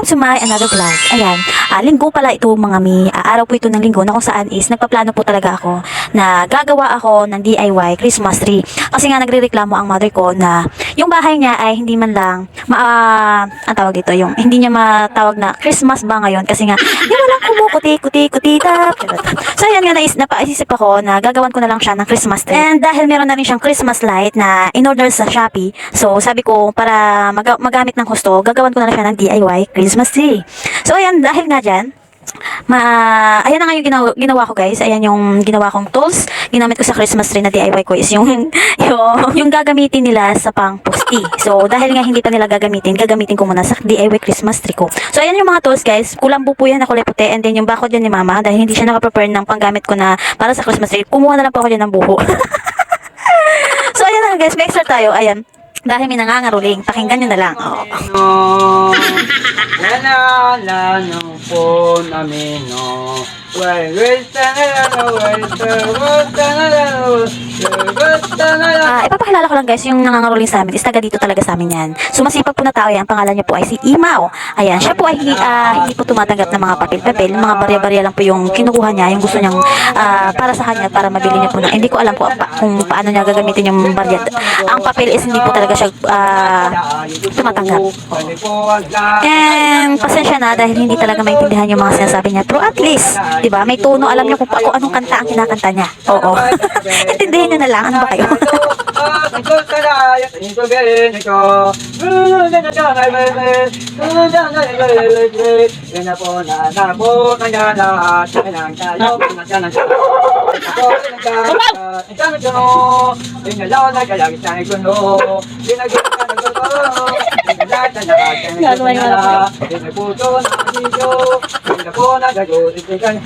Welcome to my another vlog. Ayan, linggo pala ito mga mi. Araw po ito ng linggo na kung saan is nagpaplano po talaga ako na gagawa ako ng DIY Christmas tree. Kasi nga nagrereklamo ang mother ko na yung bahay niya ay hindi man lang ang tawag dito, yung hindi niya matawag na Christmas ba ngayon kasi nga yung walang kumukuti-kuti-kutita. So ayan nga, napaisip ako na gagawan ko na lang siya ng Christmas tree. And dahil meron na rin siyang Christmas light na in-order sa Shopee, so sabi ko para magamit ng husto, gagawan ko na lang siya ng DIY Christmas tree. So ayan, dahil nga dyan, ayan na nga yung ginawa ko guys. Ayan yung ginawa kong tools. Ginamit ko sa Christmas tree na DIY ko is yung gagamitin nila sa pang-pusti. So dahil nga hindi pa nila gagamitin ko muna sa DIY Christmas tree ko. So ayan yung mga tools guys. Kulambo po yan na kulay puti. And then yung bakod yan ni mama, dahil hindi siya naka-prepare ng panggamit ko na para sa Christmas tree, kumuha na lang po ako dyan ng buho. So ayan na guys, may extra tayo. Ayan, dahil may nangangaruling, pakinggan nyo na lang. Oh. La po namin no. Ipapakilala ko lang guys, yung nangangaruling sa amin is taga dito talaga sa amin yan. So masipag po na tao yan, pangalan niya po ay si Imaw. Ayan, siya po ay hindi po tumatanggap ng mga papel-papel, mga barya-barya lang po yung kinukuha niya, yung gusto niyang para sa kanya, para mabili niya po na. Hindi ko alam po kung paano niya gagamitin yung barya. Ang papel is hindi po talaga siya tumatanggap. And pasensya na dahil hindi talaga maintindihan yung mga sinasabi niya. Pero at least, di ba, may tono, alam niyo kung anong kanta ang kinakanta niya. Oo. Intindihin niyo na lang, ano ba kayo?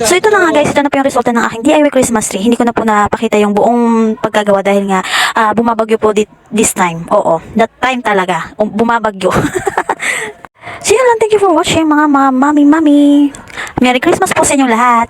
So ito na nga guys, ito na po yung resulta ng aking DIY Christmas tree. Hindi ko na po napakita yung buong paggagawa dahil nga bumabagyo po this time. Oo, that time talaga, bumabagyo. So yun lang, thank you for watching mga mami. Merry Christmas po sa inyong lahat.